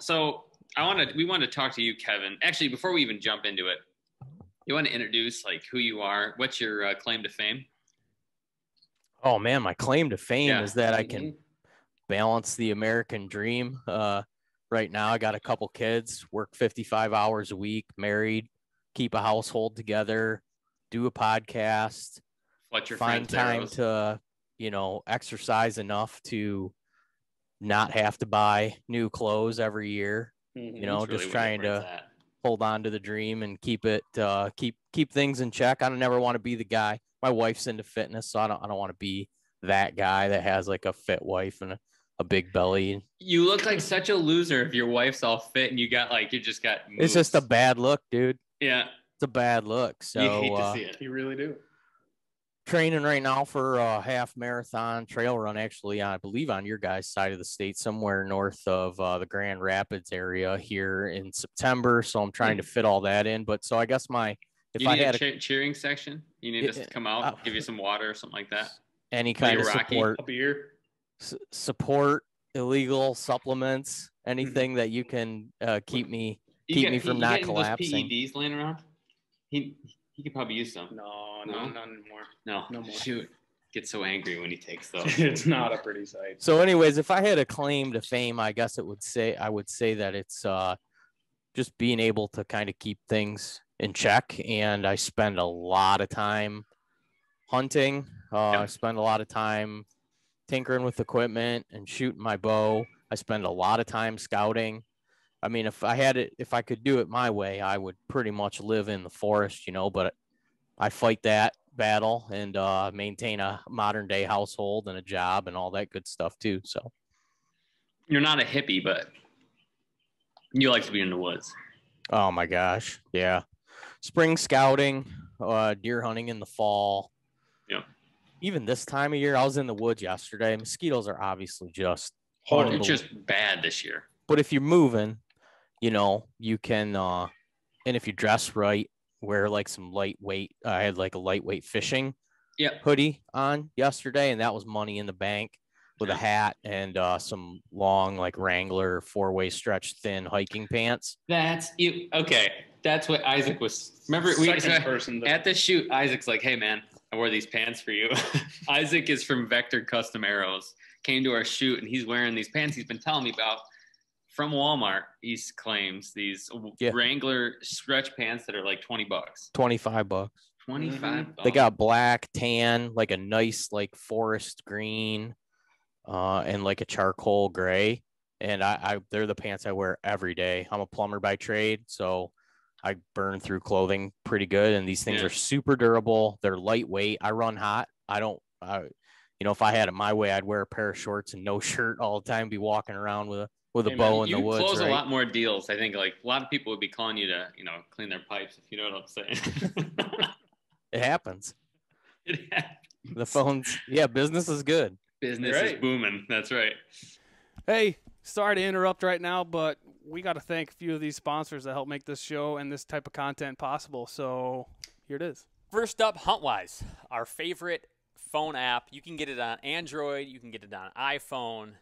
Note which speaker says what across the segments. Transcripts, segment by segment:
Speaker 1: So we want to talk to you, Kevin. Actually, before we even jump into it, you want to introduce like who you are? What's your claim to fame?
Speaker 2: Oh man, my claim to fame is that I can balance the American dream. Right now, I got a couple kids, work 55 hours a week, married, keep a household together, do a podcast, find time to, exercise enough to not have to buy new clothes every year. Just trying to hold on to the dream and keep things in check. I don't never want to be the guy. My wife's into fitness, so I don't want to be that guy that has like a fit wife and a big belly.
Speaker 1: You look like such a loser if your wife's all fit and you just got moves.
Speaker 2: It's just a bad look, dude.
Speaker 1: Yeah.
Speaker 2: It's a bad look. So
Speaker 1: you hate to see it.
Speaker 3: You really do.
Speaker 2: Training right now for a half marathon trail run, actually, I believe on your guys' side of the state, somewhere north of the Grand Rapids area here in September. So I'm trying to fit all that in. But so I guess
Speaker 1: you need a cheering section. You need us to come out, give you some water or something like that.
Speaker 2: Any kind of support,
Speaker 3: a beer,
Speaker 2: support, illegal supplements, anything that you can keep me from not collapsing.
Speaker 1: Those PEDs laying around. He could probably use some.
Speaker 3: No, none anymore.
Speaker 1: No more. Shoot, gets so angry when he takes those.
Speaker 3: It's not a pretty sight.
Speaker 2: So, anyways, if I had a claim to fame, I guess I would say that it's just being able to kind of keep things in check, and I spend a lot of time hunting. I spend a lot of time tinkering with equipment and shooting my bow. I spend a lot of time scouting. I mean, if I could do it my way, I would pretty much live in the forest, but I fight that battle and maintain a modern day household and a job and all that good stuff too. So
Speaker 1: you're not a hippie, but you like to be in the woods.
Speaker 2: Oh my gosh. Yeah. Spring scouting, deer hunting in the fall.
Speaker 1: Yep.
Speaker 2: Even this time of year, I was in the woods yesterday. Mosquitoes are obviously just
Speaker 1: horrible. It's just bad this year.
Speaker 2: But if you're moving, you can, and if you dress right, wear like some lightweight. I had like a lightweight fishing hoodie on yesterday, and that was money in the bank with a hat and some long like Wrangler 4-way stretch thin hiking pants.
Speaker 1: That's you. Okay. That's what Isaac was. Remember, at the shoot, Isaac's like, "Hey, man, I wore these pants for you." Isaac is from Vector Custom Arrows. Came to our shoot, and he's wearing these pants he's been telling me about from Walmart. He claims these Wrangler stretch pants that are like $20.
Speaker 2: $25.
Speaker 1: $25.
Speaker 2: They got black, tan, like a nice like forest green, and like a charcoal gray. And they're the pants I wear every day. I'm a plumber by trade, so I burn through clothing pretty good, and these things are super durable. They're lightweight. I run hot. If I had it my way, I'd wear a pair of shorts and no shirt all the time, be walking around with a bow in the woods.
Speaker 1: You close a lot more deals. I think like a lot of people would be calling you to, clean their pipes, if you know what I'm saying.
Speaker 2: It happens.
Speaker 1: It happens.
Speaker 2: The phones. Yeah. Business is good.
Speaker 1: Business is booming. That's right.
Speaker 4: Hey, sorry to interrupt right now, but we got to thank a few of these sponsors that help make this show and this type of content possible. So here it is.
Speaker 5: First up, Huntwise, our favorite phone app. You can get it on Android. You can get it on iPhone.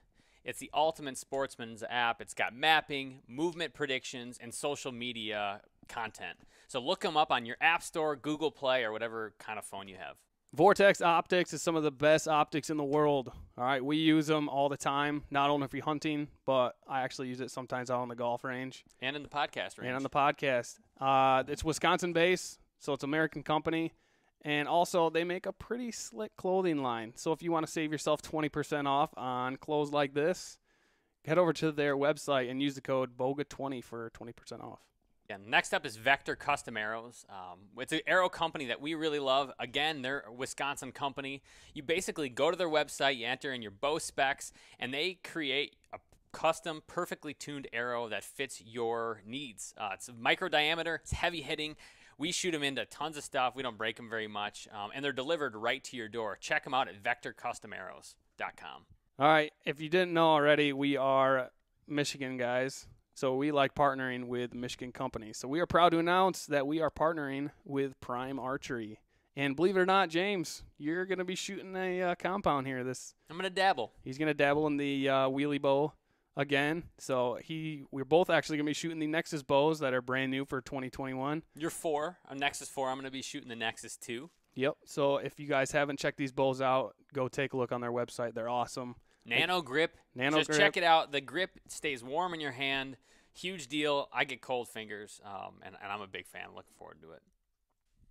Speaker 5: It's the ultimate sportsman's app. It's got mapping, movement predictions, and social media content. So look them up on your App Store, Google Play, or whatever kind of phone you have.
Speaker 4: Vortex Optics is some of the best optics in the world. All right, we use them all the time, not only for hunting, but I actually use it sometimes out on the golf range.
Speaker 5: And in the podcast range.
Speaker 4: And on the podcast. It's Wisconsin-based, so it's an American company. And also, they make a pretty slick clothing line. So if you want to save yourself 20% off on clothes like this, head over to their website and use the code BOGA20 for 20% off.
Speaker 5: Yeah, next up is Vector Custom Arrows. It's an arrow company that we really love. Again, they're a Wisconsin company. You basically go to their website, you enter in your bow specs, and they create a custom, perfectly tuned arrow that fits your needs. It's a micro diameter. It's heavy hitting. We shoot them into tons of stuff. We don't break them very much, and they're delivered right to your door. Check them out at vectorcustomarrows.com.
Speaker 4: All right. If you didn't know already, we are Michigan guys. So we like partnering with Michigan companies. So we are proud to announce that we are partnering with Prime Archery. And believe it or not, James, you're going to be shooting a compound here.
Speaker 5: I'm going to dabble.
Speaker 4: He's going to dabble in the wheelie bow. again. So we're both actually going to be shooting the Nexus bows that are brand new for 2021.
Speaker 5: You're 4. I'm Nexus 4. I'm going to be shooting the Nexus 2.
Speaker 4: Yep. So if you guys haven't checked these bows out, go take a look on their website. They're awesome.
Speaker 5: Nano grip. Just check it out. The grip stays warm in your hand. Huge deal. I get cold fingers, and I'm a big fan. Looking forward to it.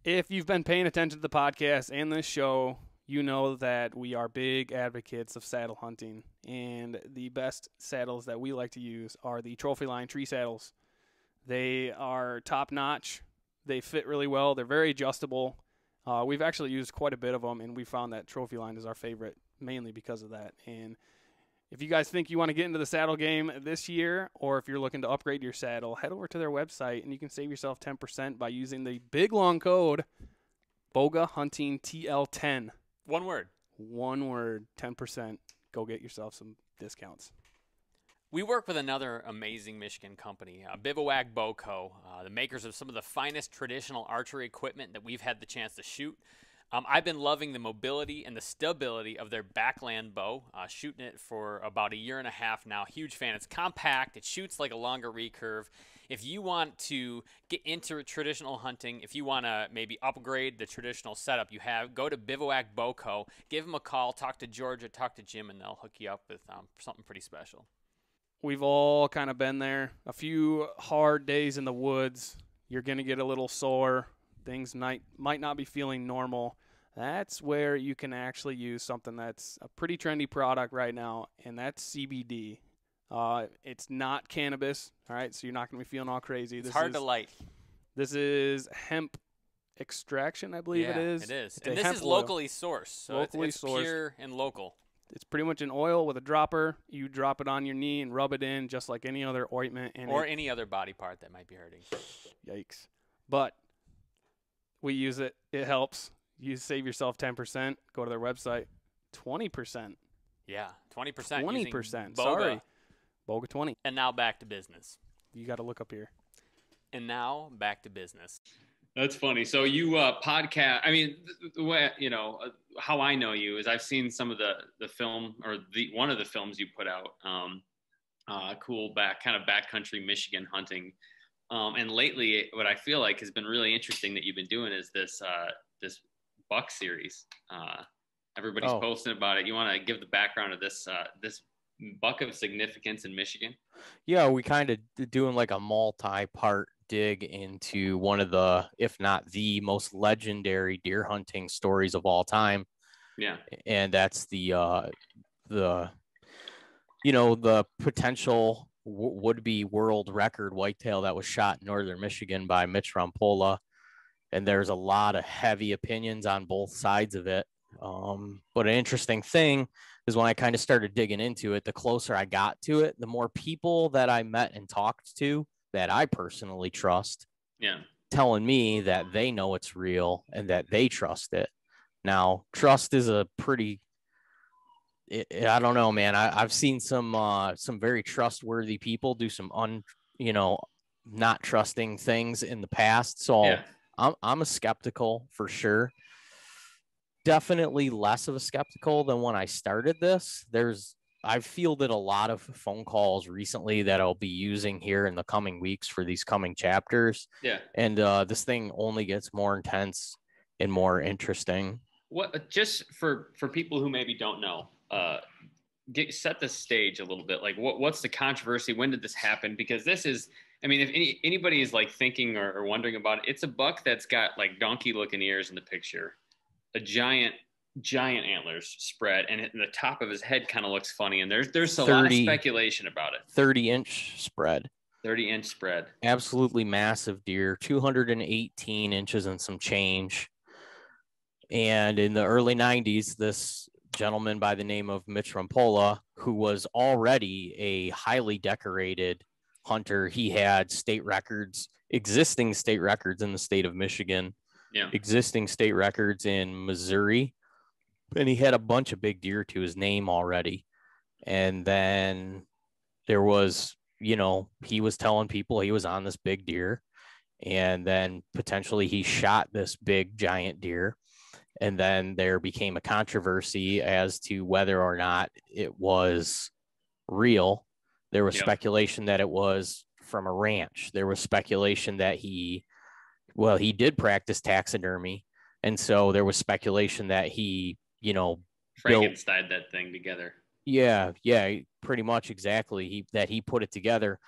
Speaker 4: If you've been paying attention to the podcast and this show, you know that we are big advocates of saddle hunting. And the best saddles that we like to use are the Trophy Line tree saddles. They are top-notch. They fit really well. They're very adjustable. We've actually used quite a bit of them, and we found that Trophy Line is our favorite, mainly because of that. And if you guys think you want to get into the saddle game this year, or if you're looking to upgrade your saddle, head over to their website, and you can save yourself 10% by using the big long code Bowga Hunting TL10.
Speaker 5: One word.
Speaker 4: One word, 10%. Go get yourself some discounts.
Speaker 5: We work with another amazing Michigan company, Bivouac Bow Co., the makers of some of the finest traditional archery equipment that we've had the chance to shoot. I've been loving the mobility and the stability of their backland bow, shooting it for about a year and a half now. Huge fan. It's compact. It shoots like a longer recurve. If you want to get into traditional hunting, if you want to maybe upgrade the traditional setup you have, go to Bivouac Bow Co. Give them a call. Talk to Georgia, talk to Jim, and they'll hook you up with something pretty special.
Speaker 4: We've all kind of been there. A few hard days in the woods. You're going to get a little sore. Things might not be feeling normal. That's where you can actually use something that's a pretty trendy product right now, and that's CBD. It's not cannabis, all right? So you're not going to be feeling all crazy.
Speaker 5: It's hard to light.
Speaker 4: This is hemp extraction, I believe it is.
Speaker 5: It is.
Speaker 4: It's
Speaker 5: and this is locally sourced, so it's
Speaker 4: sourced.
Speaker 5: Pure and local.
Speaker 4: It's pretty much an oil with a dropper. You drop it on your knee and rub it in just like any other ointment.
Speaker 5: Or any other body part that might be hurting.
Speaker 4: Yikes. But we use it. It helps. You save yourself 10%. Go to their website. 20%.
Speaker 5: Yeah, 20%.
Speaker 4: 20%.
Speaker 5: Bowga.
Speaker 4: Sorry. Bowga 20.
Speaker 5: And now back to business.
Speaker 4: You got to look up here.
Speaker 5: And now back to business.
Speaker 1: That's funny. So you podcast. I mean, the way how I know you is I've seen some of the film or one of the films you put out. Cool backcountry Michigan hunting. And lately, what I feel like has been really interesting that you've been doing is this buck series. Everybody's posting about it. You want to give the background of this buck of significance in Michigan?
Speaker 2: Yeah, we kind of doing like a multi-part dig into one of the, if not the most legendary deer hunting stories of all time.
Speaker 1: Yeah.
Speaker 2: And that's the potential would-be world record whitetail that was shot in northern Michigan by Mitch Rampolla. And there's a lot of heavy opinions on both sides of it. But an interesting thing is when I kind of started digging into it, the closer I got to it, the more people that I met and talked to that I personally trust, telling me that they know it's real and that they trust it. Now, trust is a pretty, I don't know, man. I've seen some very trustworthy people do some not trusting things in the past. So I'm a skeptical for sure. Definitely less of a skeptical than when I started this. I've fielded a lot of phone calls recently that I'll be using here in the coming weeks for these coming chapters.
Speaker 1: Yeah.
Speaker 2: And this thing only gets more intense and more interesting.
Speaker 1: What, just for people who maybe don't know, set the stage a little bit. Like what's the controversy? When did this happen? Because this is, I mean, if anybody is like thinking or wondering about it, it's a buck that's got like donkey looking ears in the picture, a giant antlers spread, and the top of his head kind of looks funny. And there's a lot of speculation about it.
Speaker 2: 30-inch spread.
Speaker 1: 30-inch spread.
Speaker 2: Absolutely massive deer, 218 inches and some change. And in the early 90s, this gentleman by the name of Mitch Rampolla, who was already a highly decorated hunter, he had existing state records in the state of Michigan, existing state records in Missouri, and he had a bunch of big deer to his name already. And then there was, he was telling people he was on this big deer, and then potentially he shot this big giant deer. And then there became a controversy as to whether or not it was real. There was speculation that it was from a ranch. There was speculation that he did practice taxidermy. And so there was speculation that he,
Speaker 1: Frankenstein that thing together.
Speaker 2: Yeah, pretty much exactly. He put it together.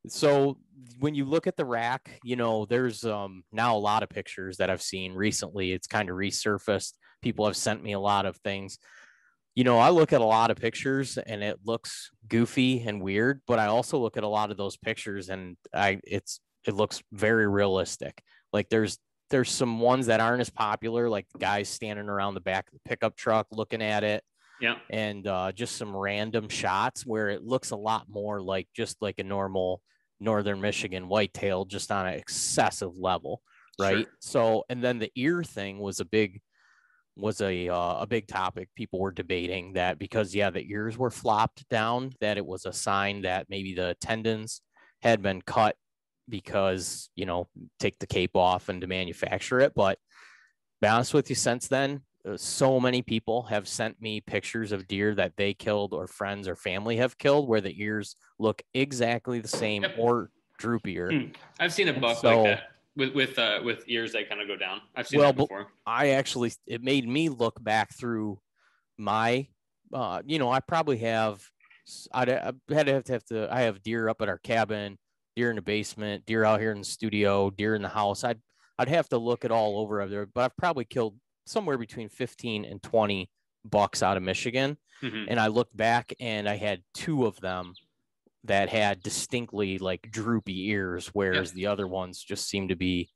Speaker 2: So when you look at the rack, there's now a lot of pictures that I've seen recently. It's kind of resurfaced. People have sent me a lot of things. I look at a lot of pictures and it looks goofy and weird, but I also look at a lot of those pictures and it looks very realistic. Like there's some ones that aren't as popular, like the guys standing around the back of the pickup truck looking at it.
Speaker 1: Yeah.
Speaker 2: And just some random shots where it looks a lot more like just like a normal northern Michigan whitetail, just on an excessive level. Right. Sure. So, and then the ear thing was a big topic. People were debating that because the ears were flopped down, that it was a sign that maybe the tendons had been cut because, take the cape off and to manufacture it. But to be honest with you, since then, so many people have sent me pictures of deer that they killed or friends or family have killed where the ears look exactly the same or droopier.
Speaker 1: I've seen a buck like that. With ears that kind of go down. I've seen that before.
Speaker 2: It made me look back through my, I probably have, I have deer up at our cabin, deer in the basement, deer out here in the studio, deer in the house. I'd have to look it all over there, but I've probably killed somewhere between 15 and 20 bucks out of Michigan.
Speaker 1: Mm-hmm.
Speaker 2: And I looked back and I had 2 of them that had distinctly like droopy ears, whereas the other ones just seemed to be,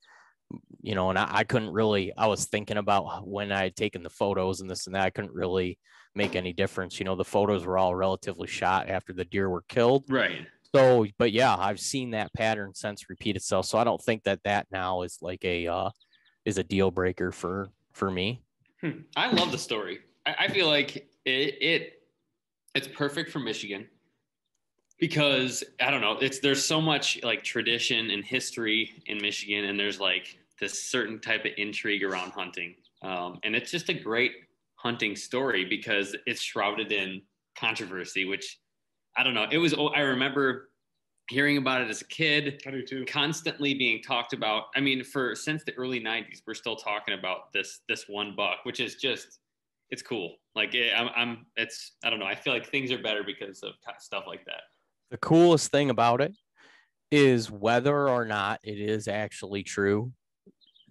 Speaker 2: and I couldn't really, I was thinking about when I had taken the photos and this and that, I couldn't really make any difference. The photos were all relatively shot after the deer were killed.
Speaker 1: Right.
Speaker 2: So, but I've seen that pattern since repeat itself. So I don't think that now is like is a deal breaker for me.
Speaker 1: I love the story. I feel like it's perfect for Michigan because I don't know, there's so much like tradition and history in Michigan, and there's like this certain type of intrigue around hunting. And it's just a great hunting story because it's shrouded in controversy, which I don't know. I remember hearing about it as a kid.
Speaker 3: I do too. Constantly
Speaker 1: being talked about. I mean, since the early 90s, we're still talking about this one buck, which is just, it's cool. Like I don't know. I feel like things are better because of stuff like that.
Speaker 2: The coolest thing about it is whether or not it is actually true.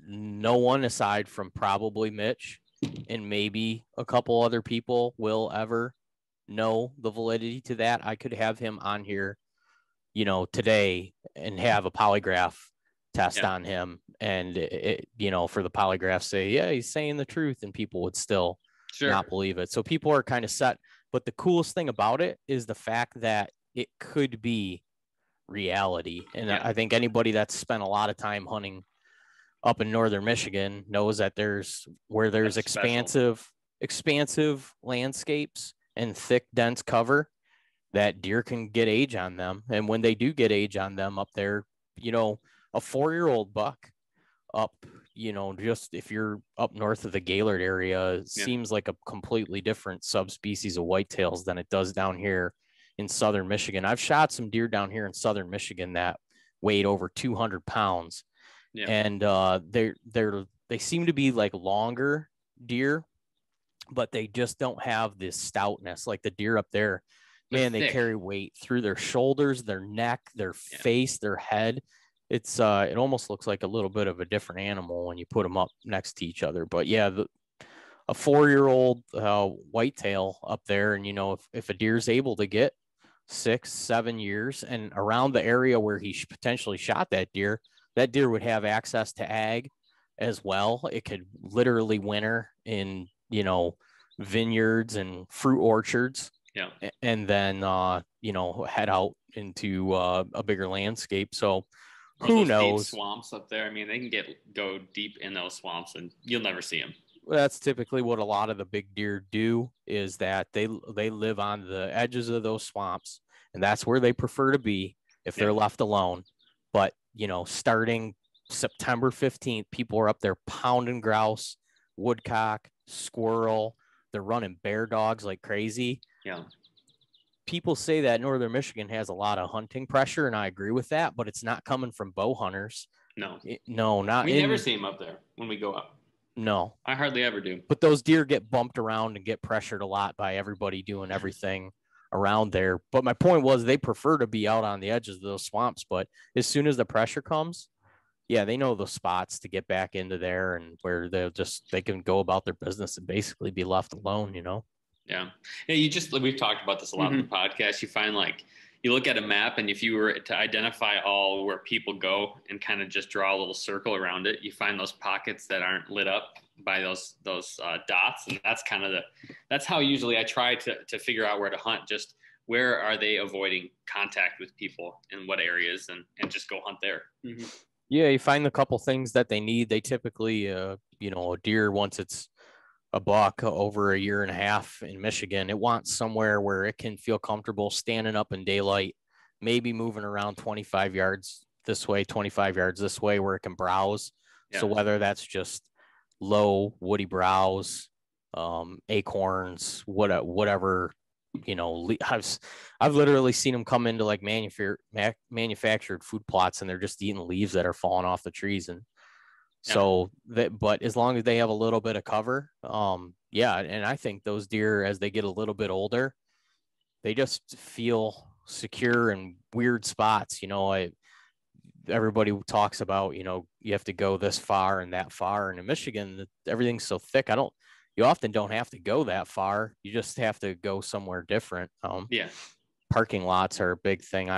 Speaker 2: No one aside from probably Mitch and maybe a couple other people will ever know the validity to that. I could have him on here, today and have a polygraph test on him. And for the polygraph say, he's saying the truth, and people would still not believe it. So people are kind of set. But the coolest thing about it is the fact that it could be reality. And I think anybody that's spent a lot of time hunting up in northern Michigan knows that there's expansive landscapes and thick, dense cover that deer can get age on them. And when they do get age on them up there, a 4-year-old buck up, just if you're up north of the Gaylord area, it seems like a completely different subspecies of whitetails than it does down here in southern Michigan. I've shot some deer down here in southern Michigan that weighed over 200 pounds. Yeah. And they seem to be like longer deer, but they just don't have this stoutness like the deer up there. Man, they carry weight through their shoulders, their neck, their face, their head. It's it almost looks like a little bit of a different animal when you put them up next to each other. But a 4-year-old whitetail up there, and if a deer's able to get 6-7 years and around the area where he potentially shot that deer would have access to ag as well. It could literally winter in vineyards and fruit orchards.
Speaker 1: Yeah.
Speaker 2: And then, head out into a bigger landscape. So who knows?
Speaker 1: Deep swamps up there. I mean, they can go deep in those swamps and you'll never see them.
Speaker 2: That's typically what a lot of the big deer do, is that they live on the edges of those swamps, and that's where they prefer to be if they're left alone. But, starting September 15th, people are up there pounding grouse, woodcock, squirrel. They're running bear dogs like crazy.
Speaker 1: Yeah.
Speaker 2: people say that Northern Michigan has a lot of hunting pressure, and I agree with that, but it's not coming from bow hunters.
Speaker 1: No.
Speaker 2: Not.
Speaker 1: We never see them up there when we go up.
Speaker 2: No.
Speaker 1: I hardly ever do.
Speaker 2: But those deer get bumped around and get pressured a lot by everybody doing everything around there. But my point was they prefer to be out on the edges of those swamps. But as soon as the pressure comes, yeah, they know the spots to get back into there and where they can go about their business and basically be left alone, you know?
Speaker 1: Yeah. We've talked about this a lot on the podcast. You find like, you look at a map, and if you were to identify all where people go and kind of just draw a little circle around it, you find those pockets that aren't lit up by those dots. And that's kind of that's how usually I try to figure out where to hunt. Just where are they avoiding contact with people in what areas, and just go hunt there. Mm-hmm.
Speaker 2: Yeah. You find the couple things that they need. They typically, a deer, once it's a buck over a year and a half in Michigan, it wants somewhere where it can feel comfortable standing up in daylight, maybe moving around 25 yards this way, 25 yards this way, where it can browse. Yeah. So whether that's just low woody browse, acorns, whatever, I've literally seen them come into like manufactured food plots, and they're just eating leaves that are falling off the trees. And so but as long as they have a little bit of cover, and I think those deer, as they get a little bit older, they just feel secure in weird spots. Everybody talks about, you have to go this far and that far. And in Michigan, everything's so thick. You often don't have to go that far. You just have to go somewhere different. Parking lots are a big thing.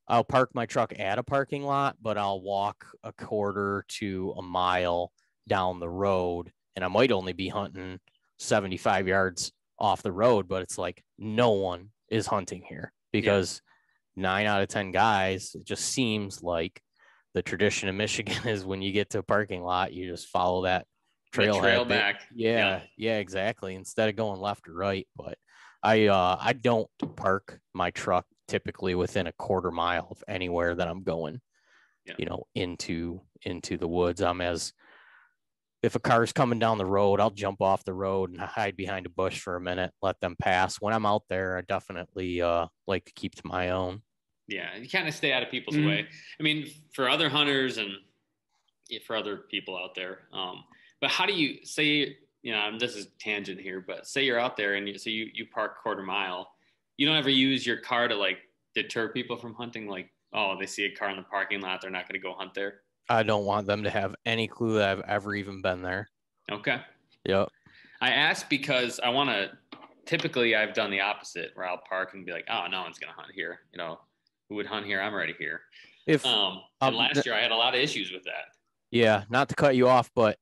Speaker 2: I'll park my truck at a parking lot, but I'll walk a quarter to a mile down the road, and I might only be hunting 75 yards off the road, but it's like no one is hunting here because 9 out of 10 guys, it just seems like the tradition in Michigan is when you get to a parking lot, you just follow that trail
Speaker 1: back.
Speaker 2: Yeah, exactly. Instead of going left or right. But I don't park my truck typically within a quarter mile of anywhere that I'm going, into the woods. If a car's coming down the road, I'll jump off the road and hide behind a bush for a minute, let them pass. When I'm out there, I definitely like to keep to my own.
Speaker 1: Yeah, you kind of stay out of people's way. I mean, for other hunters and for other people out there. But how do you say, this is tangent here, but say you're out there and you park quarter mile. You don't ever use your car to like deter people from hunting? Like, oh, they see a car in the parking lot, they're not going to go hunt there.
Speaker 2: I don't want them to have any clue that I've ever even been there.
Speaker 1: Okay.
Speaker 2: Yep.
Speaker 1: I asked because typically I've done the opposite, where I'll park and be like, oh, no one's going to hunt here. Who would hunt here? I'm already here. And last year I had a lot of issues with that.
Speaker 2: Yeah. Not to cut you off, but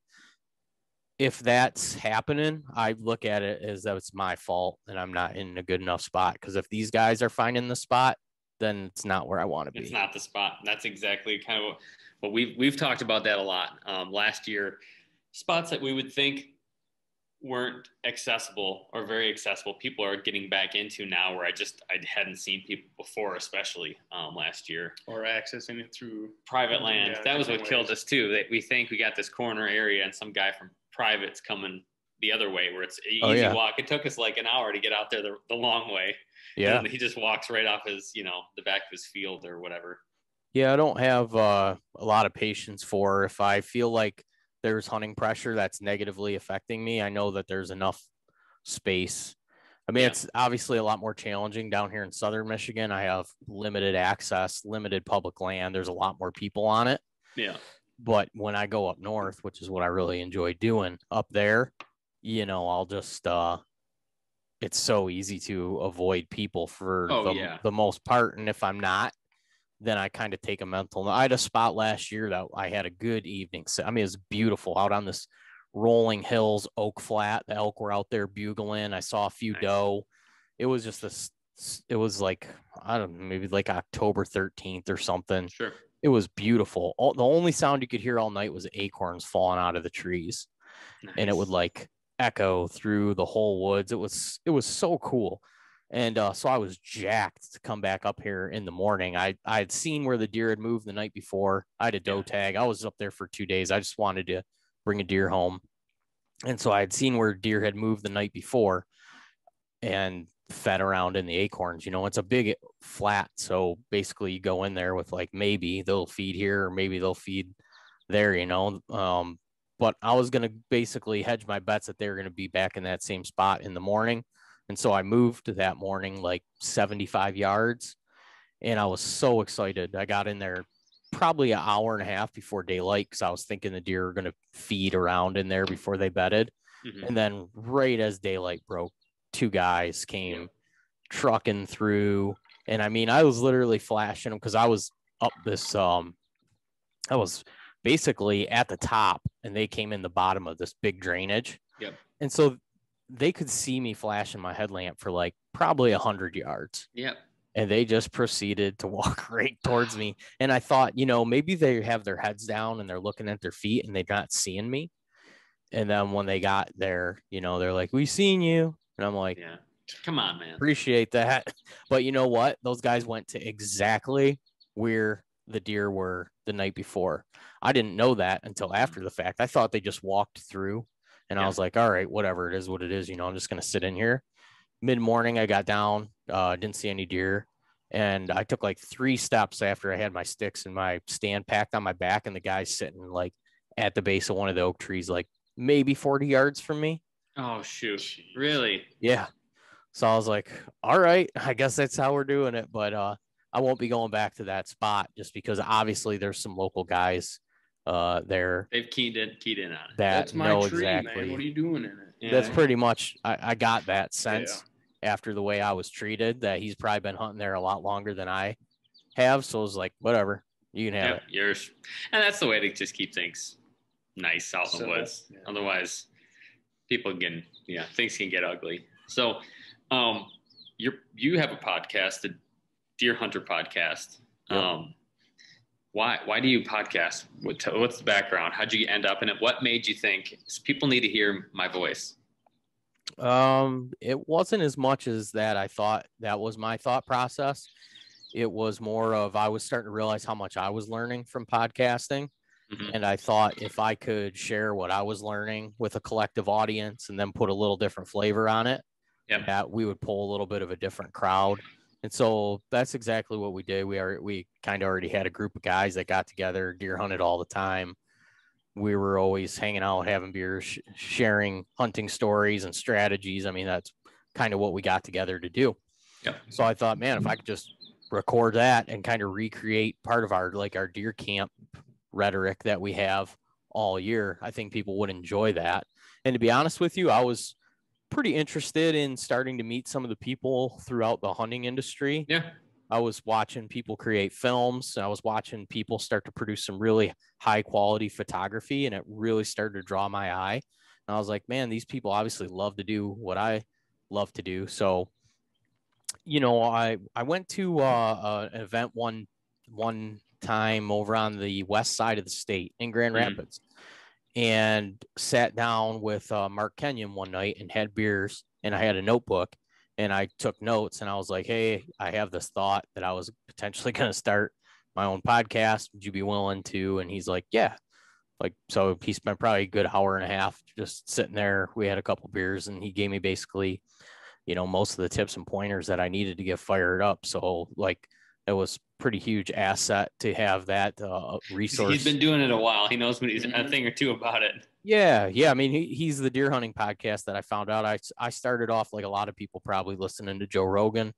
Speaker 2: if that's happening, I look at it as though it's my fault and I'm not in a good enough spot. Because if these guys are finding the spot, then it's not where I want to be.
Speaker 1: It's not the spot. That's exactly kind of what we've talked about that a lot. Last year, spots that we would think weren't accessible or very accessible, people are getting back into now, where I hadn't seen people before, especially last year.
Speaker 3: Or accessing it through
Speaker 1: private land. That was what killed us too. That we think we got this corner area and some guy from private's coming the other way, where it's an easy walk. It took us like an hour to get out there the long way. Yeah. And he just walks right off his, the back of his field or whatever.
Speaker 2: Yeah. I don't have a lot of patience for, if I feel like there's hunting pressure that's negatively affecting me, I know that there's enough space. I mean, it's obviously a lot more challenging down here in Southern Michigan. I have limited access, limited public land. There's a lot more people on it.
Speaker 1: Yeah.
Speaker 2: But when I go up north, which is what I really enjoy doing up there, I'll just, it's so easy to avoid people for the most part. And if I'm not, then I kind of take a mental. I had a spot last year that I had a good evening. So, I mean, it was beautiful out on this rolling hills, oak flat. The elk were out there bugling. I saw a few doe. It was just it was like, I don't know, maybe like October 13th or something.
Speaker 1: Sure.
Speaker 2: It was beautiful. The only sound you could hear all night was acorns falling out of the trees. Nice. And it would like echo through the whole woods. It was so cool. And so I was jacked to come back up here in the morning. I had seen where the deer had moved the night before. I had a doe tag. I was up there for 2 days. I just wanted to bring a deer home. And so I had seen where deer had moved the night before. And fed around in the acorns. It's a big flat. So basically you go in there with like, maybe they'll feed here or maybe they'll feed there, but I was going to basically hedge my bets that they were going to be back in that same spot in the morning. And so I moved that morning, like 75 yards, and I was so excited. I got in there probably an hour and a half before daylight, because I was thinking the deer were going to feed around in there before they bedded. Mm-hmm. And then right as daylight broke, 2 guys came trucking through. And I mean, I was literally flashing them because I was up this, I was basically at the top, and they came in the bottom of this big drainage.
Speaker 1: Yep.
Speaker 2: And so they could see me flashing my headlamp for like probably 100 yards.
Speaker 1: Yep.
Speaker 2: And they just proceeded to walk right towards me. And I thought, maybe they have their heads down and they're looking at their feet and they're not seeing me. And then when they got there, they're like, "We seen you." And I'm like,
Speaker 1: "Yeah, come on, man.
Speaker 2: Appreciate that." But you know what? Those guys went to exactly where the deer were the night before. I didn't know that until after the fact. I thought they just walked through, and I was like, all right, whatever, it is what it is. I'm just going to sit in here. Mid-morning, I got down, didn't see any deer. And I took like 3 steps after I had my sticks and my stand packed on my back, and the guy's sitting like at the base of one of the oak trees, like maybe 40 yards from me.
Speaker 1: Oh, shoot. Really?
Speaker 2: Yeah. So I was like, all right, I guess that's how we're doing it. But I won't be going back to that spot, just because obviously there's some local guys there.
Speaker 1: They've keyed in on it.
Speaker 3: That's my tree,
Speaker 2: exactly.
Speaker 3: man. What are you doing in it?
Speaker 2: Yeah. That's pretty much, I got that sense after the way I was treated, that he's probably been hunting there a lot longer than I have. So I was like, whatever, you can have it.
Speaker 1: Yours. And that's the way to just keep things nice out in the woods. Yeah. Otherwise, things can get ugly. So you have a podcast, the Deerhunter Podcast. Yep. Why do you podcast? What's the background? How'd you end up in it? What made you think people need to hear my voice?
Speaker 2: It wasn't as much as that. I thought that was my thought process. It was more of, I was starting to realize how much I was learning from podcasting. Mm-hmm. And I thought if I could share what I was learning with a collective audience and then put a little different flavor on it, that we would pull a little bit of a different crowd. And so that's exactly what we did. We kind of already had a group of guys that got together, deer hunted all the time. We were always hanging out, having beers, sharing hunting stories and strategies. I mean, that's kind of what we got together to do.
Speaker 1: Yeah.
Speaker 2: So I thought, man, if I could just record that and kind of recreate part of our deer camp rhetoric that we have all year, I think people would enjoy that. And to be honest with you, I was pretty interested in starting to meet some of the people throughout the hunting industry.
Speaker 1: Yeah.
Speaker 2: I was watching people create films. I was watching people start to produce some really high quality photography, and it really started to draw my eye. And I was like, man, these people obviously love to do what I love to do. So, I went to an event one time over on the west side of the state in Grand Rapids, and sat down with Mark Kenyon one night and had beers, and I had a notebook. And I took notes, and I was like, hey, I have this thought that I was potentially going to start my own podcast. Would you be willing to? And he's like, yeah. So he spent probably a good hour and a half just sitting there. We had a couple beers, and he gave me basically, most of the tips and pointers that I needed to get fired up. So it was pretty huge asset to have that resource.
Speaker 1: He's been doing it a while. He knows a thing or two about it.
Speaker 2: Yeah. I mean, he's the deer hunting podcast that I found out. I started off like a lot of people probably listening to Joe Rogan.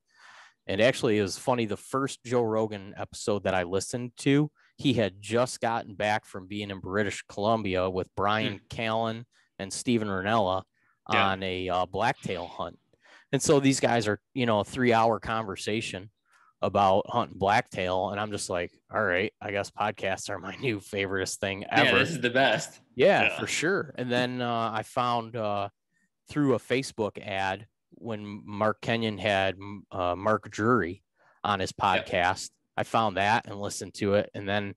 Speaker 2: And actually, it was funny. The first Joe Rogan episode that I listened to, he had just gotten back from being in British Columbia with Brian Callen and Steven Ranella on a blacktail hunt. And so these guys are, a 3-hour conversation about hunting blacktail, and I'm just like, all right, I guess podcasts are my new favoriteest thing ever.
Speaker 1: Yeah, this is the best.
Speaker 2: Yeah, for sure. And then I found through a Facebook ad when Mark Kenyon had Mark Drury on his podcast. I found that and listened to it, and then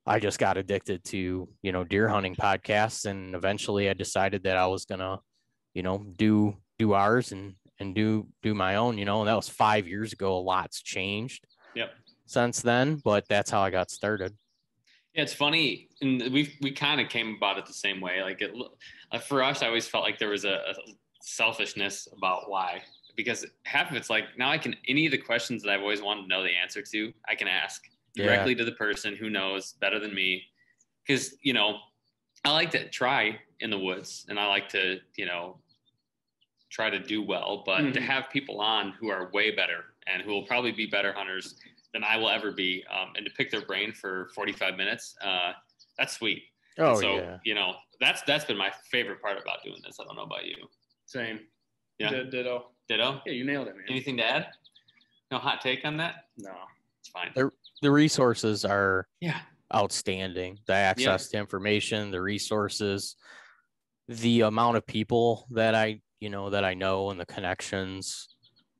Speaker 2: I just got addicted to deer hunting podcasts, and eventually I decided that I was gonna do ours and do my own, and that was 5 years ago. A lot's changed since then, but that's how I got started.
Speaker 1: Yeah, it's funny, and we kind of came about it the same way. For us, I always felt like there was a selfishness about why because half of it's like, now I can, any of the questions that I've always wanted to know the answer to, I can ask directly to the person who knows better than me. Because, you know, I like to try in the woods, and I like to, you know, try to do well, but to have people on who are way better and who will probably be better hunters than I will ever be, and to pick their brain for 45 minutes, that's sweet.
Speaker 2: Oh,
Speaker 1: and so,
Speaker 2: yeah.
Speaker 1: you know, that's been my favorite part about doing this. I don't know about you.
Speaker 3: Same.
Speaker 1: Yeah.
Speaker 3: Ditto.
Speaker 1: Ditto?
Speaker 3: Yeah, you nailed it, man.
Speaker 1: Anything to add? No hot take on that?
Speaker 3: No.
Speaker 1: It's fine.
Speaker 2: The resources are
Speaker 1: Yeah.
Speaker 2: outstanding. The access to information, the resources, the amount of people that I know, and the connections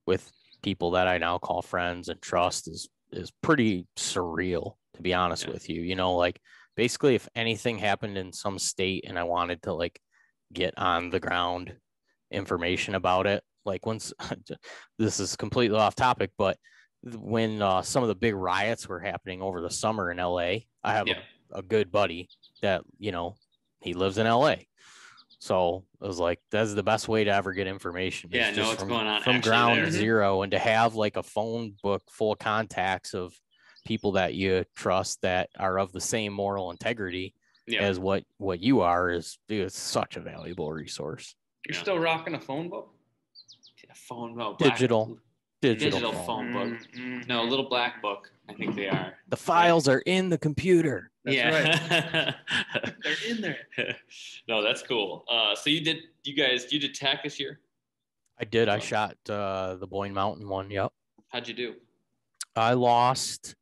Speaker 2: with people that I now call friends and trust is pretty surreal, to be honest with you. You know, like, basically, if anything happened in some state and I wanted to like get on the ground information about it, like, once this is completely off topic, but when some of the big riots were happening over the summer in LA, I have a good buddy that, you know, he lives in LA. So it was like, that's the best way to ever get information.
Speaker 1: Yeah, know what's going on
Speaker 2: from ground zero, and to have like a phone book full of contacts of people that you trust that are of the same moral integrity as what you are is, dude, it's such a valuable resource.
Speaker 3: You're still rocking a phone book?
Speaker 1: Yeah, phone book.
Speaker 2: Digital
Speaker 1: phone book. No, a little black book. I think they are.
Speaker 2: The files are in the computer.
Speaker 3: That's right. They're in there.
Speaker 1: No, that's cool. So you did TAC this year?
Speaker 2: I did. I shot the Boyne Mountain one. Yep.
Speaker 1: How'd you do?
Speaker 2: I lost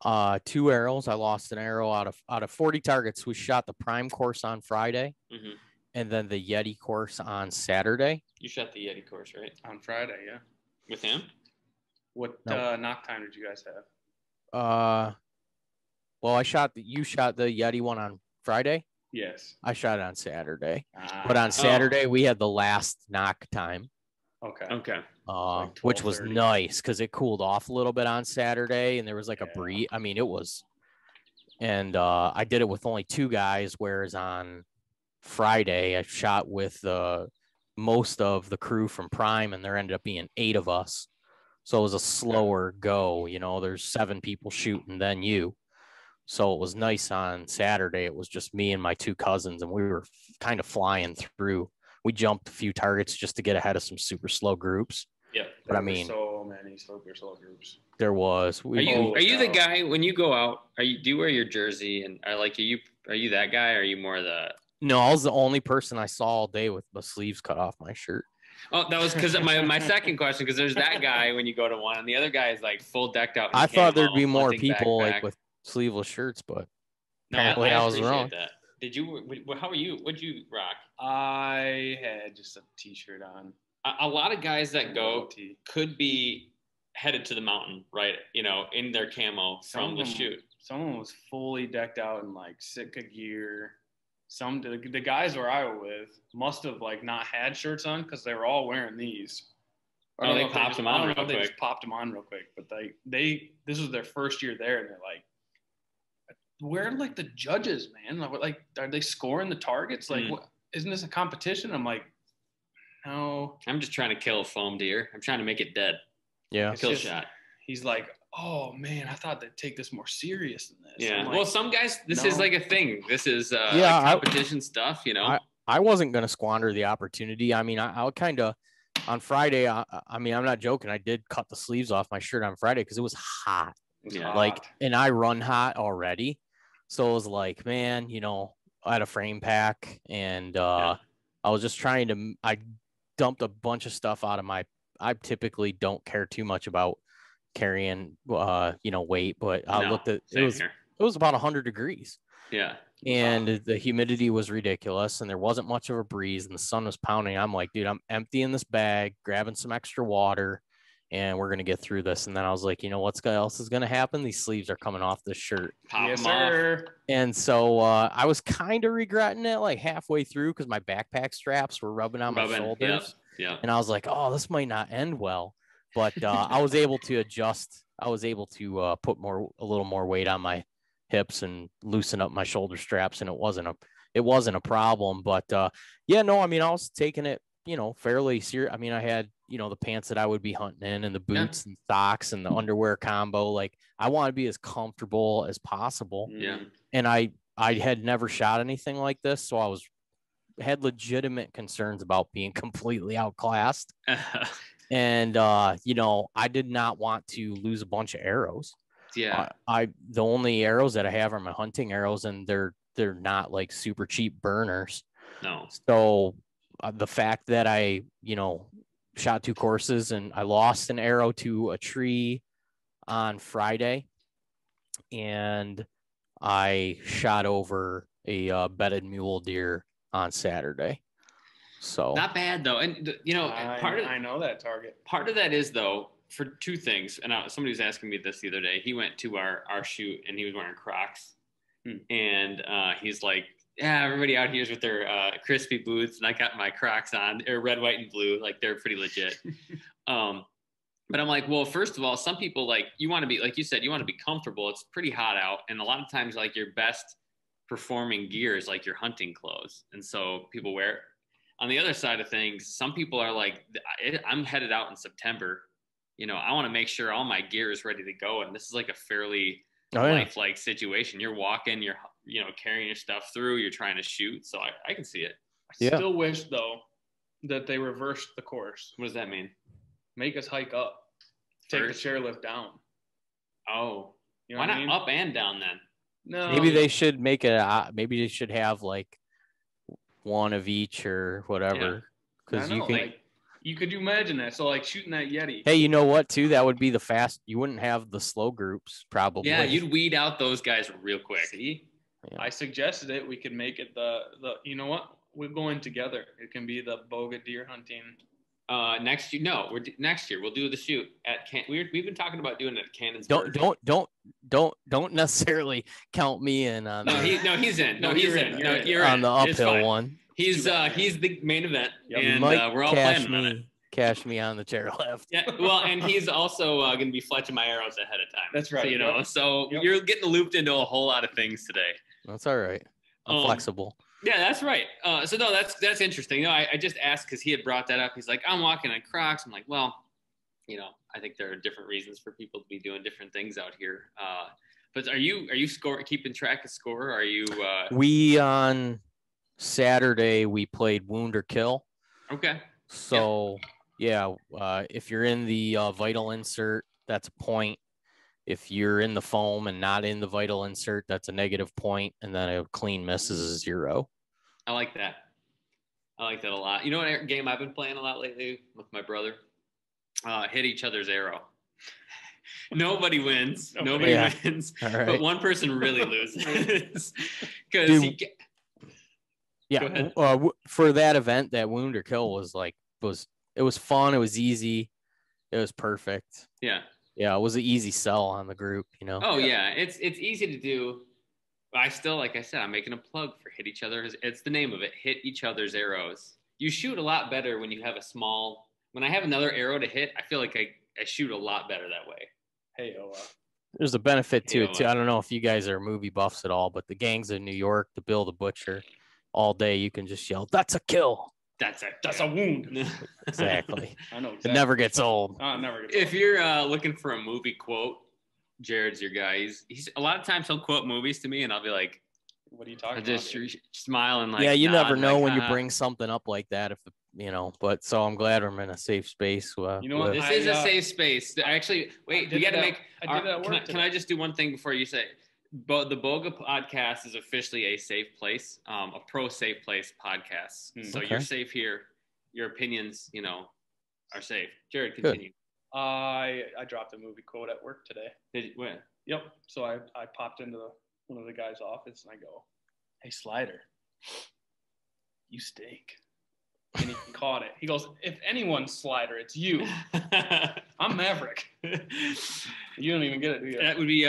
Speaker 2: 2 arrows. I lost an arrow out of 40 targets. We shot the Prime course on Friday, and then the Yeti course on Saturday.
Speaker 1: You shot the Yeti course, right?
Speaker 3: On Friday, yeah.
Speaker 1: With him?
Speaker 3: What knock time did you guys have?
Speaker 2: Well, you shot the Yeti one on Friday?
Speaker 3: Yes.
Speaker 2: I shot it on Saturday. But on Saturday, we had the last knock time.
Speaker 3: Okay.
Speaker 2: Like which was nice because it cooled off a little bit on Saturday, and there was like a breeze. I mean, it was. And I did it with only 2 guys, whereas on Friday, I shot with most of the crew from Prime, and there ended up being 8 of us. So it was a slower go. You know, there's 7 people shooting than you. So it was nice on Saturday. It was just me and my 2 cousins, and we were kind of flying through. We jumped a few targets just to get ahead of some super slow groups.
Speaker 1: Yeah.
Speaker 3: But I mean, so many super slow groups.
Speaker 2: There was.
Speaker 1: Are you the guy when you go out? Do you wear your jersey and are you that guy? Or are you more the?
Speaker 2: No, I was the only person I saw all day with the sleeves cut off my shirt.
Speaker 1: Oh, that was because my second question, because there's that guy when you go to one, and the other guy is like full decked out.
Speaker 2: I thought there'd be more people like with sleeveless shirts, but apparently I was wrong.
Speaker 1: That. Did you? How are you? What'd you rock?
Speaker 3: I had just a t-shirt on.
Speaker 1: A lot of guys that go could be headed to the mountain, right? You know, in their camo from the shoot.
Speaker 3: Someone was fully decked out in like Sitka gear. The guys where I was with must have like not had shirts on because they were all wearing these.
Speaker 1: They popped them on real quick.
Speaker 3: They just popped them on real quick, but this was their first year there, and they're like, "Where are like the judges, man? Like, are they scoring the targets? Like, what, isn't this a competition?" I'm like, "No,
Speaker 1: I'm just trying to kill a foam deer. I'm trying to make it dead.
Speaker 2: Yeah,
Speaker 1: kill shot."
Speaker 3: He's like, "Oh man, I thought they'd take this more serious than this."
Speaker 1: Yeah.
Speaker 3: Like,
Speaker 1: well, some guys, this is like a thing. This is like competition stuff, you know.
Speaker 2: I wasn't going to squander the opportunity. I mean, I kind of on Friday. I mean, I'm not joking. I did cut the sleeves off my shirt on Friday because it was hot. Like, and I run hot already, so it was like, man, you know, I had a frame pack, and I was just trying to. I dumped a bunch of stuff out of my. I typically don't care too much about carrying weight, but I looked at it was about 100 degrees.
Speaker 1: Yeah.
Speaker 2: And the humidity was ridiculous, and there wasn't much of a breeze, and the sun was pounding. I'm like, dude, I'm emptying this bag, grabbing some extra water, and we're gonna get through this. And then I was like, you know what else is gonna happen? These sleeves are coming off this shirt.
Speaker 1: Yes, sir.
Speaker 2: And so I was kind of regretting it like halfway through because my backpack straps were rubbing on my shoulders.
Speaker 1: Yeah.
Speaker 2: And I was like, oh, this might not end well. But I was able to adjust. I was able to put a little more weight on my hips and loosen up my shoulder straps, and it wasn't a problem. But I mean, I was taking it fairly serious. I mean, I had, the pants that I would be hunting in and the boots and socks and the underwear combo. Like, I want to be as comfortable as possible.
Speaker 1: Yeah.
Speaker 2: And I had never shot anything like this. So I had legitimate concerns about being completely outclassed. And, I did not want to lose a bunch of arrows.
Speaker 1: Yeah.
Speaker 2: The only arrows that I have are my hunting arrows, and they're not like super cheap burners.
Speaker 1: No.
Speaker 2: So the fact that I, shot 2 courses and I lost an arrow to a tree on Friday, and I shot over a bedded mule deer on Saturday. So
Speaker 1: not bad though. And
Speaker 3: I know that target.
Speaker 1: Part of that is though for 2 things. And somebody was asking me this the other day. He went to our shoot and he was wearing Crocs, and he's like, yeah, everybody out here is with their crispy boots, and I got my Crocs on. They're red, white, and blue. Like, they're pretty legit. But I'm like, well, first of all, some people, like, you want to be, like you said, you want to be comfortable. It's pretty hot out. And a lot of times, like, your best performing gear is, like, your hunting clothes. And so people wear it. On the other side of things, some people are like, I'm headed out in September. I want to make sure all my gear is ready to go. And this is, like, a fairly lifelike situation. You're walking, you're carrying your stuff through, you're trying to shoot. So I can see it.
Speaker 3: I still wish though that they reversed the course.
Speaker 1: What does that mean?
Speaker 3: Make us hike up, take the chairlift down.
Speaker 1: Oh, why not up and down then?
Speaker 3: No,
Speaker 2: maybe they should make maybe they should have like one of each or whatever. Because
Speaker 3: you could imagine that. So like shooting that Yeti.
Speaker 2: Hey, you know what too? That would be the fast. You wouldn't have the slow groups probably.
Speaker 1: Yeah, you'd weed out those guys real quick.
Speaker 3: See? Yeah. I suggested it. We could make it the you know what? We're going together. It can be the Bowga deer hunting.
Speaker 1: Next year, no, next year we'll do the shoot at we've been talking about doing it at Cannon's.
Speaker 2: Don't necessarily count me in on.
Speaker 1: He's in. He's in. You're
Speaker 2: on the uphill one.
Speaker 1: He's the main event, and we're all
Speaker 2: planning
Speaker 1: on it.
Speaker 2: Cash me on the chairlift.
Speaker 1: Yeah, well, and he's also going to be fletching my arrows ahead of time.
Speaker 3: That's right.
Speaker 1: So, you're getting looped into a whole lot of things today.
Speaker 2: That's all right. I'm flexible.
Speaker 1: Yeah, that's right. So no, that's interesting. I just asked because he had brought that up. He's like, I'm walking on Crocs. I'm like, well, I think there are different reasons for people to be doing different things out here. But are you keeping track of score? Are you?
Speaker 2: We on Saturday we played wound or kill.
Speaker 1: Okay.
Speaker 2: So if you're in the vital insert, that's a point. If you're in the foam and not in the vital insert, that's a negative point, and then a clean miss is a 0.
Speaker 1: I like that. I like that a lot. You know what game I've been playing a lot lately with my brother? Hit each other's arrow. Nobody wins. Nobody wins. Right. But one person really loses. Because
Speaker 2: for that event, that wound or kill was it was fun. It was easy. It was perfect.
Speaker 1: Yeah.
Speaker 2: Yeah, it was an easy sell on the group,
Speaker 1: Oh yeah, it's easy to do. I still, like I said, I'm making a plug for Hit Each Other's. It's the name of it. Hit Each Other's Arrows. You shoot a lot better when you have when I have another arrow to hit. I feel like I shoot a lot better that way.
Speaker 3: Hey,
Speaker 2: there's a benefit to it too. I don't know if you guys are movie buffs at all, but the gangs in New York, the Bill the Butcher, all day you can just yell, "That's a kill."
Speaker 3: That's a wound.
Speaker 2: Exactly.
Speaker 3: I know. Exactly.
Speaker 2: It never gets old.
Speaker 3: It never gets
Speaker 1: old. If you're looking for a movie quote, Jared's your guy. He's a lot of times he'll quote movies to me, and I'll be like,
Speaker 3: "What are you talking about?"
Speaker 1: Just smiling like.
Speaker 2: Yeah, you never know when you bring something up like that. But so I'm glad I'm in a safe space.
Speaker 3: You know what?
Speaker 1: This is a safe space. Actually, wait, we got to make.
Speaker 3: I did that work.
Speaker 1: Can I just do one thing before you say? But the Bowga Podcast is officially a safe place, a pro safe place podcast. So you're safe here. Your opinions, are safe. Jared, continue.
Speaker 3: Good. I dropped a movie quote at work today.
Speaker 1: Did you? When?
Speaker 3: Yep. So I popped into one of the guys' office and I go, "Hey, Slider, you stink." And he caught it. He goes, "If anyone's Slider, it's you." I'm Maverick. You don't even get it, do you?
Speaker 1: That would be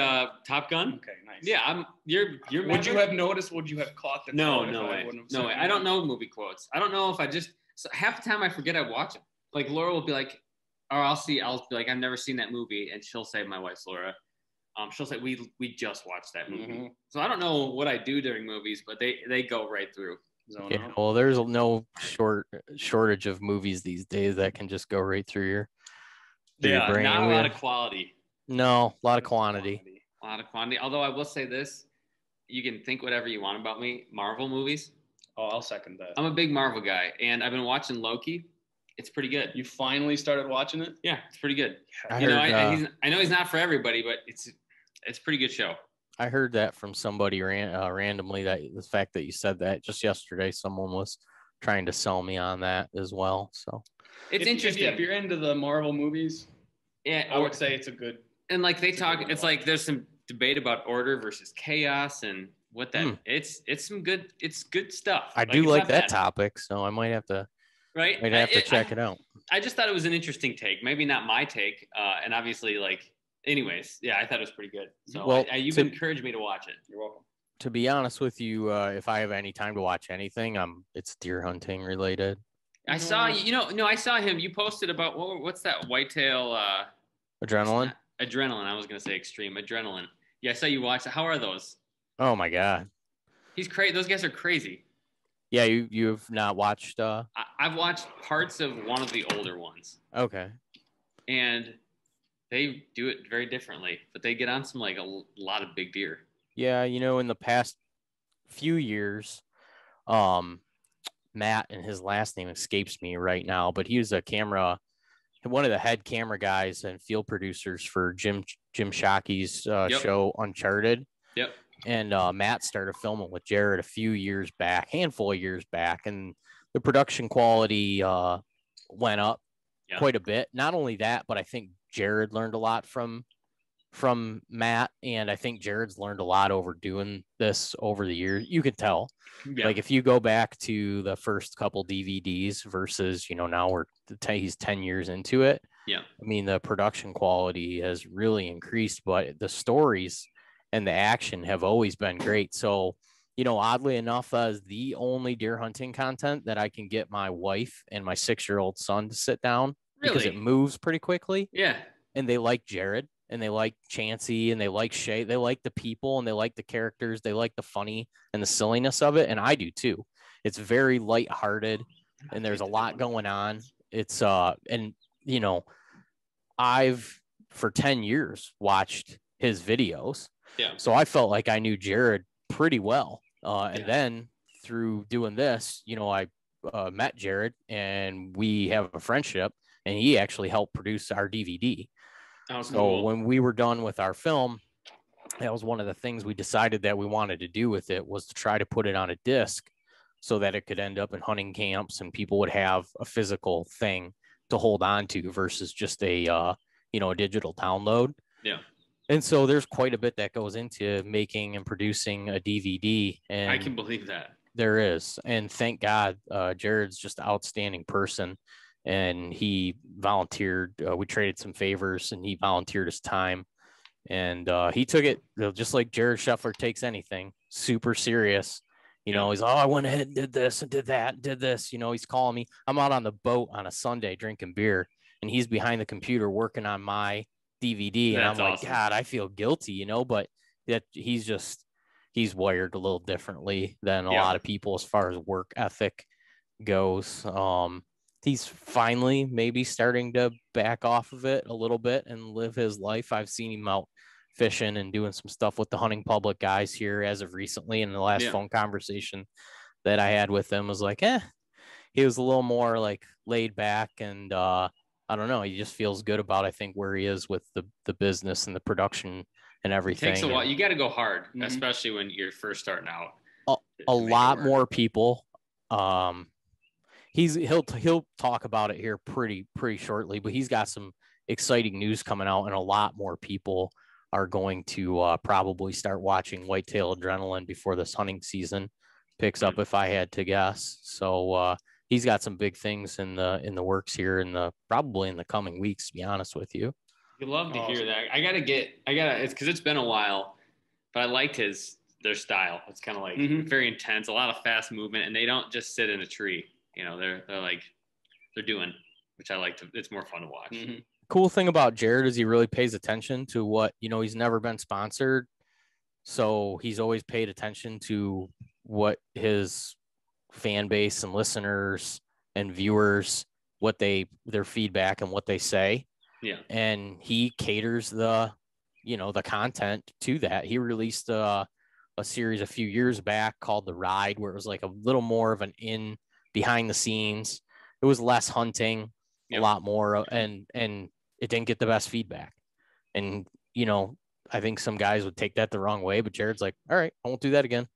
Speaker 1: Top Gun.
Speaker 3: Okay, nice.
Speaker 1: Yeah, you're
Speaker 3: Maverick. Would you have noticed? Would you have caught the quote?
Speaker 1: No way. I don't know movie quotes. I don't know if half the time I forget I watch them. Like Laura will be like, or I'll be like, I've never seen that movie, and she'll say, my wife's Laura. She'll say, we just watched that movie. Mm-hmm. So I don't know what I do during movies, but they go right through.
Speaker 3: Zone
Speaker 2: Yeah,
Speaker 3: out.
Speaker 2: well, there's no shortage of movies these days that can just go right through your brain.
Speaker 1: Not a lot of quality.
Speaker 2: No, a lot of quantity.
Speaker 1: A lot of quantity. Although I will say this, you can think whatever you want about me. Marvel movies.
Speaker 3: Oh, I'll second that.
Speaker 1: I'm a big Marvel guy, and I've been watching Loki. It's pretty good.
Speaker 3: You finally started watching it?
Speaker 1: Yeah, it's pretty good.
Speaker 2: I
Speaker 1: know he's not for everybody, but it's a pretty good show.
Speaker 2: I heard that from somebody randomly, that the fact that you said that just yesterday, someone was trying to sell me on that as well. So
Speaker 1: it's interesting.
Speaker 3: If you're into the Marvel movies,
Speaker 1: yeah,
Speaker 3: I would say it's a good.
Speaker 1: And like they talk, it's like there's some debate about order versus chaos and what that. It's good stuff.
Speaker 2: I do like that topic, so I might have to.
Speaker 1: Right,
Speaker 2: I'd have to check it out.
Speaker 1: I just thought it was an interesting take. Maybe not my take, and obviously, anyways, yeah, I thought it was pretty good. So you've encouraged me to watch it.
Speaker 3: You're welcome.
Speaker 2: To be honest with you, if I have any time to watch anything, it's deer hunting related.
Speaker 1: I saw I saw him. You posted about what's that whitetail?
Speaker 2: Adrenaline.
Speaker 1: Adrenaline. I was gonna say extreme adrenaline. Yeah, I saw you watch. How are those?
Speaker 2: Oh my god.
Speaker 1: He's crazy. Those guys are crazy.
Speaker 2: Yeah, you've not watched.
Speaker 1: I've watched parts of one of the older ones.
Speaker 2: Okay.
Speaker 1: And they do it very differently, but they get on some a lot of big deer.
Speaker 2: Yeah, in the past few years, Matt, and his last name escapes me right now, but he was one of the head camera guys and field producers for Jim Shockey's show Uncharted.
Speaker 1: Yep.
Speaker 2: And Matt started filming with Jared handful of years back, and the production quality went up quite a bit. Not only that, but I think Jared learned a lot from Matt, and I think Jared's learned a lot over doing this over the years. You could tell. Yeah. Like if you go back to the first couple DVDs versus, now he's 10 years into it.
Speaker 1: Yeah.
Speaker 2: I mean, the production quality has really increased, but the stories and the action have always been great. So, oddly enough, as the only deer hunting content that I can get my wife and my 6-year-old son to sit down because it moves pretty quickly.
Speaker 1: Yeah.
Speaker 2: And they like Jared, and they like Chansey, and they like Shay. They like the people, and they like the characters. They like the funny and the silliness of it. And I do too. It's very lighthearted, and there's a lot going on. It's, I've for 10 years watched his videos.
Speaker 1: Yeah.
Speaker 2: So I felt like I knew Jared pretty well. And then through doing this, I met Jared, and we have a friendship, and he actually helped produce our DVD.
Speaker 1: Oh,
Speaker 2: so
Speaker 1: cool.
Speaker 2: When we were done with our film, that was one of the things we decided that we wanted to do with it, was to try to put it on a disc so that it could end up in hunting camps and people would have a physical thing to hold on to versus just a digital download.
Speaker 1: Yeah.
Speaker 2: And so there's quite a bit that goes into making and producing a DVD. And
Speaker 1: I can believe that.
Speaker 2: There is. And thank God, Jared's just an outstanding person. And he volunteered. We traded some favors, and he volunteered his time. And he took it just like Jared Scheffler takes anything, super serious. He's, I went ahead and did this and did that and did this. He's calling me. I'm out on the boat on a Sunday drinking beer, and he's behind the computer working on my DVD. And I'm like, awesome. God, I feel guilty, but that he's wired a little differently than a lot of people as far as work ethic goes. He's finally maybe starting to back off of it a little bit and live his life. I've seen him out fishing and doing some stuff with the hunting public guys here as of recently. And the last phone conversation that I had with him was like, he was a little more like laid back, and I don't know. He just feels good about, I think, where he is with the business and the production and everything.
Speaker 1: It takes a while. You got to go hard, especially when you're first starting out.
Speaker 2: A lot more people. He'll talk about it here pretty shortly, but he's got some exciting news coming out, and a lot more people are going to probably start watching Whitetail Adrenaline before this hunting season picks up, if I had to guess. So he's got some big things in the works here probably in the coming weeks, to be honest with you.
Speaker 1: You love to hear that. It's because it's been a while, but I liked their style. It's kind of like very intense, a lot of fast movement, and they don't just sit in a tree. They're doing, which I like it's more fun to watch.
Speaker 2: Mm-hmm. Cool thing about Jared is he really pays attention to what, he's never been sponsored. So he's always paid attention to what his fan base and listeners and viewers their feedback and what they say.
Speaker 1: Yeah.
Speaker 2: And he caters the content to that. He released a series a few years back called The Ride, where it was like a little more of an behind the scenes. It was less hunting, a lot more, and it didn't get the best feedback. And, I think some guys would take that the wrong way, but Jared's like, all right, I won't do that again.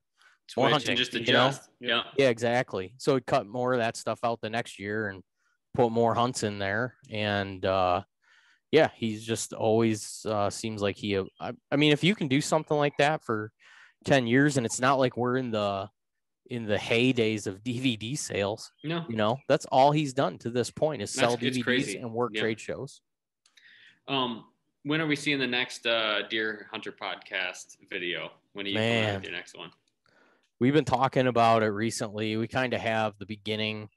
Speaker 2: It's more hunting,
Speaker 1: just adjust.
Speaker 2: Yeah, exactly. So he cut more of that stuff out the next year and put more hunts in there. And, he's just always seems like I mean, if you can do something like that for 10 years, and it's not like we're in the heydays of DVD sales.
Speaker 1: No.
Speaker 2: That's all he's done to this point is sell DVDs
Speaker 1: crazy.
Speaker 2: And work trade shows.
Speaker 1: When are we seeing the next Deerhunter Podcast video? When are you coming out with your next one?
Speaker 2: We've been talking about it recently. We kind of have the beginning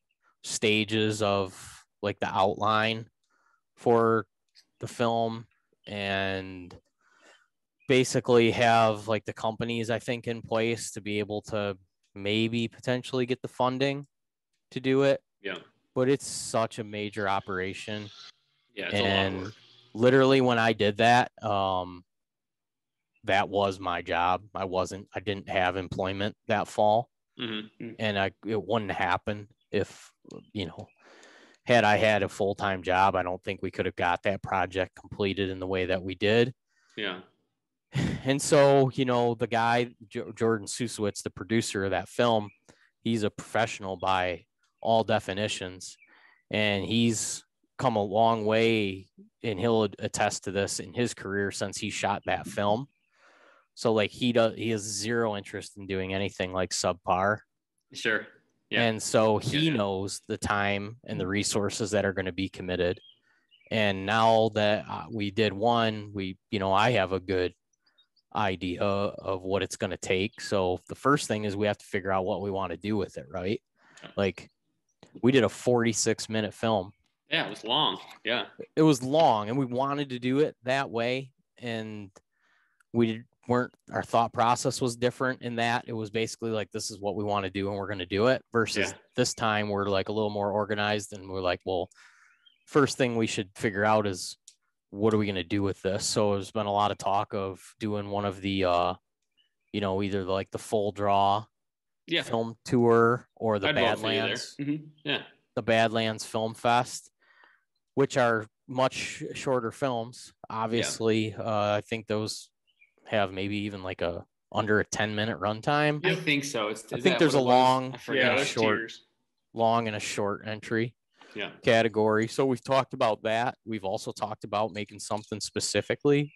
Speaker 2: stages of like the outline for the film, and basically have like the companies, I think, in place to be able to maybe potentially get the funding to do it.
Speaker 1: Yeah.
Speaker 2: But it's such a major operation.
Speaker 1: Yeah, it's a lot of work.
Speaker 2: Literally when I did that, that was my job. I didn't have employment that fall.
Speaker 1: Mm-hmm.
Speaker 2: And it wouldn't happen if, had I had a full-time job, I don't think we could have got that project completed in the way that we did.
Speaker 1: Yeah.
Speaker 2: And so, the guy, Jordan Susowitz, the producer of that film, he's a professional by all definitions, and he's come a long way, and he'll attest to this in his career since he shot that film. So like he has zero interest in doing anything like subpar.
Speaker 1: Sure. Yeah.
Speaker 2: And so he knows the time and the resources that are going to be committed. And now that we did one, I have a good idea of what it's going to take. So the first thing is we have to figure out what we want to do with it, right? Like we did a 46-minute film.
Speaker 1: Yeah, it was long. Yeah.
Speaker 2: It was long, and we wanted to do it that way, and our thought process was different in that it was basically like, this is what we want to do and we're going to do it, versus this time we're like a little more organized, and we're like, well, first thing we should figure out is what are we going to do with this? So there's been a lot of talk of doing one of the, either like the full draw film tour or the Badlands, the Badlands Film Fest, which are much shorter films. Obviously, I think those have maybe even like under a 10-minute runtime.
Speaker 1: I think so.
Speaker 2: I think there's a long and a short entry category. So we've talked about that. We've also talked about making something specifically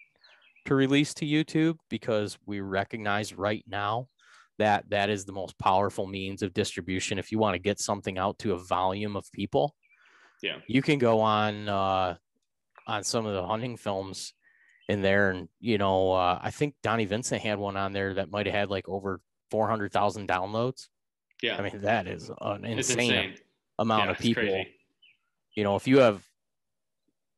Speaker 2: to release to YouTube, because we recognize right now that is the most powerful means of distribution. If you want to get something out to a volume of people, you can go on some of the hunting films in there, and I think Donnie Vincent had one on there that might have had like over 400,000 downloads. I mean, that is an insane amount of people.
Speaker 1: Crazy.
Speaker 2: If you have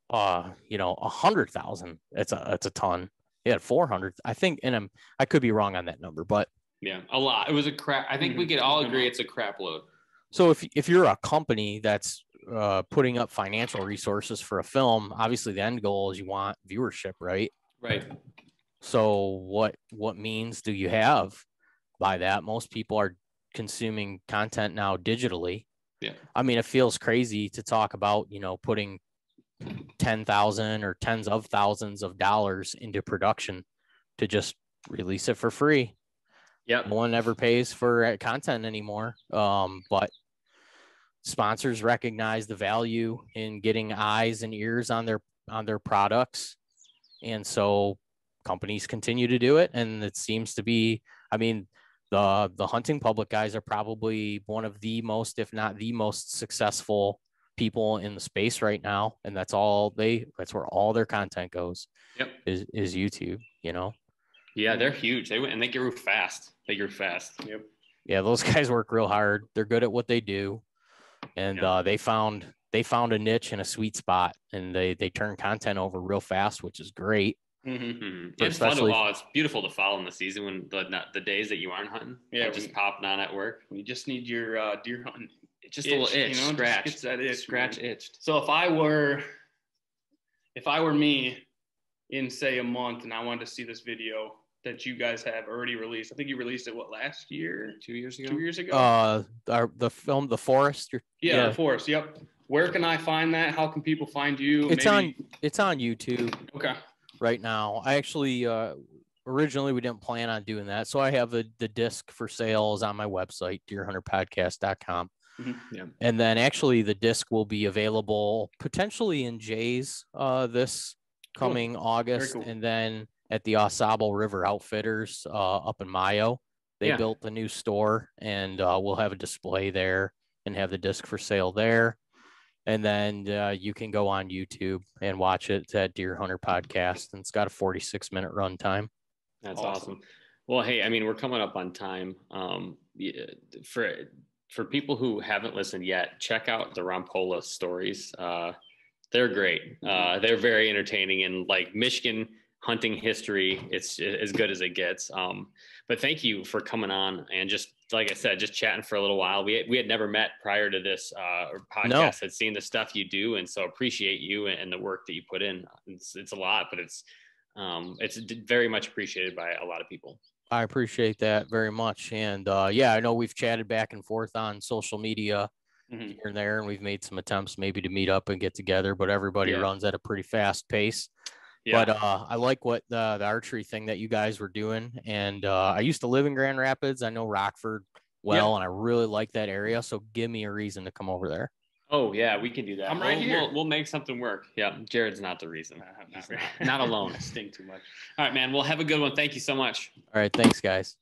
Speaker 2: 100,000, it's a ton. He had 400, I think, and I could be wrong on that number, but
Speaker 1: a lot. It was a crap. I think we could all agree it's a crap load.
Speaker 2: So if you're a company that's putting up financial resources for a film, obviously the end goal is you want viewership, right?
Speaker 1: Right.
Speaker 2: So what means do you have by that? Most people are consuming content now digitally.
Speaker 1: Yeah.
Speaker 2: I mean, it feels crazy to talk about, putting 10,000 or tens of thousands of dollars into production to just release it for free.
Speaker 1: Yeah.
Speaker 2: No one ever pays for content anymore. But sponsors recognize the value in getting eyes and ears on their products. And so companies continue to do it. And it seems to be, I mean, the hunting public guys are probably one of the most, if not the most successful people in the space right now. And that's where all their content goes.
Speaker 1: Yep.
Speaker 2: Is YouTube,
Speaker 1: Yeah, they're huge. They grew fast. Yep.
Speaker 2: Yeah, those guys work real hard. They're good at what they do. And they found a niche and a sweet spot, and they turn content over real fast, which is great.
Speaker 1: It's fun to follow. It's beautiful to follow in the season when the days that you aren't hunting.
Speaker 3: Yeah,
Speaker 1: just popping on at work.
Speaker 3: You just need your deer hunting.
Speaker 1: Just a little itch, scratch.
Speaker 3: Gets that itch,
Speaker 1: scratch itched.
Speaker 3: So if I were me in say a month and I wanted to see this video that you guys have already released, I think you released it last year,
Speaker 1: 2 years ago.
Speaker 3: 2 years ago.
Speaker 2: The film, The Forest.
Speaker 3: The Forest. Yep. Where can I find that? How can people find you?
Speaker 2: It's on YouTube.
Speaker 3: Okay.
Speaker 2: Right now, I actually originally we didn't plan on doing that, so I have the disc for sale is on my website, deerhunterpodcast.com.
Speaker 1: Yeah.
Speaker 2: And then actually the disc will be available potentially in Jay's this coming August. Cool. And then at the Osable River Outfitters up in Mayo, they built a new store, and we'll have a display there and have the disc for sale there. And then you can go on YouTube and watch it. It's at Deerhunter Podcast, and it's got a 46-minute runtime.
Speaker 1: That's awesome. Well, hey, I mean, we're coming up on time. For people who haven't listened yet, check out the Rompola stories. They're great. They're very entertaining, and like Michigan hunting history, it's as good as it gets. But thank you for coming on and just, like I said, just chatting for a little while. We had never met prior to this podcast. Had seen the stuff you do, and so appreciate you and the work that you put in. It's a lot, but it's very much appreciated by a lot of people.
Speaker 2: I appreciate that very much. And I know we've chatted back and forth on social media here and there, and we've made some attempts maybe to meet up and get together, but everybody runs at a pretty fast pace. Yeah. But I like what the archery thing that you guys were doing. And I used to live in Grand Rapids. I know Rockford well, and I really like that area. So give me a reason to come over there.
Speaker 1: Oh, yeah, we can do that.
Speaker 3: I'm right here.
Speaker 1: We'll make something work. Yeah, Jared's not the reason. Not alone.
Speaker 3: I stink too much.
Speaker 1: All right, man. Well, have a good one. Thank you so much.
Speaker 2: All right. Thanks, guys.